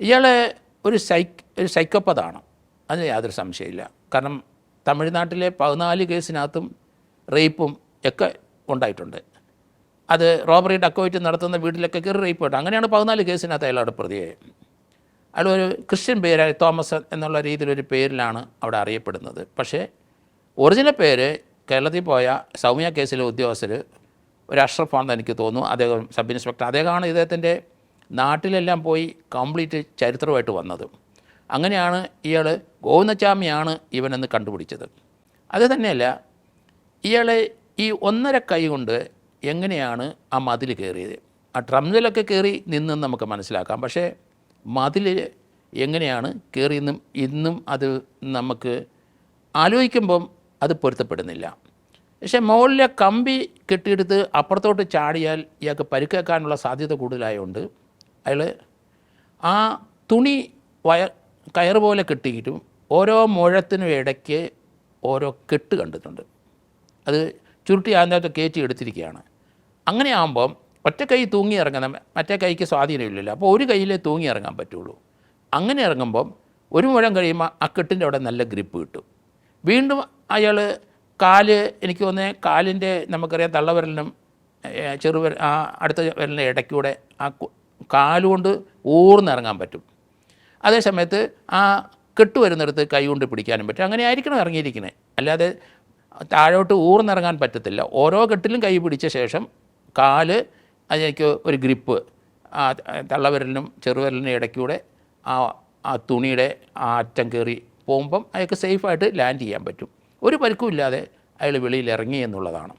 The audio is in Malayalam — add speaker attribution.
Speaker 1: ഇയാൾ ഒരു സൈക്കോപ്പതാണ്, അതിന് യാതൊരു സംശയമില്ല. കാരണം തമിഴ്നാട്ടിലെ 14 കേസിനകത്തും റേപ്പും ഒക്കെ ഉണ്ടായിട്ടുണ്ട്. അത് റോബറി ഡക്കോയിറ്റ് നടത്തുന്ന വീട്ടിലൊക്കെ കയറി റേപ്പ് കിട്ടും. അങ്ങനെയാണ് 14 കേസിനകത്ത് അയാളുടെ പ്രതിയെ. അയാൾ ഒരു ക്രിസ്ത്യൻ പേരായ തോമസ് എന്നുള്ള രീതിയിലൊരു പേരിലാണ് അവിടെ അറിയപ്പെടുന്നത്. പക്ഷേ ഒറിജിനൽ പേര് കേരളത്തിൽ പോയ സൗമ്യ കേസിലെ ഉദ്യോഗസ്ഥർ ഒരു അഷ്റഫ് ആണെന്ന് എനിക്ക് തോന്നുന്നു. അദ്ദേഹം സബ് ഇൻസ്പെക്ടർ. അദ്ദേഹമാണ് ഇദ്ദേഹത്തിൻ്റെ നാട്ടിലെല്ലാം പോയി കംപ്ലീറ്റ് ചരിത്രമായിട്ട് വന്നത്. അങ്ങനെയാണ് ഇയാൾ ഗോവിന്ദച്ചാമിയാണ് ഇവനെന്ന് കണ്ടുപിടിച്ചത്. അത് തന്നെയല്ല, ഇയാളെ ഈ 1.5 കൈ കൊണ്ട് എങ്ങനെയാണ് ആ മതിൽ കയറിയത്? ആ ട്രംസിലൊക്കെ കയറി നിന്നെന്ന് നമുക്ക് മനസ്സിലാക്കാം. പക്ഷേ മതിൽ എങ്ങനെയാണ് കയറിയെന്നും ഇന്നും അത് നമുക്ക് ആലോചിക്കുമ്പം അത് പൊരുത്തപ്പെടുന്നില്ല. പക്ഷേ മുകളിലെ കമ്പി കെട്ടിയെടുത്ത് അപ്പുറത്തോട്ട് ചാടിയാൽ ഇയാൾക്ക് പരിക്കേൽക്കാനുള്ള സാധ്യത കൂടുതലായതുകൊണ്ട് അയാൾ ആ തുണി കയറ് പോലെ കെട്ടിയിട്ടും ഓരോ മുഴത്തിനും ഇടയ്ക്ക് ഓരോ കെട്ട് കണ്ടിട്ടുണ്ട്. അത് ചുരുട്ടി അതിനകത്ത് കയറ്റി എടുത്തിരിക്കുകയാണ്. അങ്ങനെ ആകുമ്പം ഒറ്റ കൈ തൂങ്ങി ഇറങ്ങുന്ന മറ്റേ കൈക്ക് സ്വാധീനമില്ലല്ലോ. അപ്പോൾ ഒരു കൈയിലേ തൂങ്ങി ഇറങ്ങാൻ പറ്റുള്ളൂ. അങ്ങനെ ഇറങ്ങുമ്പം ഒരു മുഴം കഴിയുമ്പോൾ ആ കെട്ടിൻ്റെ അവിടെ നല്ല ഗ്രിപ്പ് കിട്ടും. വീണ്ടും അയാൾ എനിക്ക് തോന്നുന്നത് കാലിൻ്റെ നമുക്കറിയാം തള്ളവിരലിനും അടുത്ത വിരലിൻ്റെ ഇടയ്ക്കൂടെ ആ കാലുകൊണ്ട് ഊർന്നിറങ്ങാൻ പറ്റും. അതേ സമയത്ത് ആ കെട്ട് വരുന്നിടത്ത് കൈ കൊണ്ട് പിടിക്കാനും പറ്റും. അങ്ങനെ ആയിരിക്കണം ഇറങ്ങിയിരിക്കുന്നത്. അല്ലാതെ താഴോട്ട് ഊർന്നിറങ്ങാൻ പറ്റത്തില്ല. ഓരോ കെട്ടിലും കൈ പിടിച്ച ശേഷം അതിലേക്ക് ഒരു ഗ്രിപ്പ് തള്ളവിരലിനും ചെറുവിരലിനും ഇടയ്ക്കൂടെ ആ തുണിയുടെ ആ അറ്റം കയറി പോകുമ്പം അയാൾക്ക് സേഫായിട്ട് ലാൻഡ് ചെയ്യാൻ പറ്റും. ഒരു പരിക്കും ഇല്ലാതെ അയാൾ വെളിയിൽ ഇറങ്ങി എന്നുള്ളതാണ്.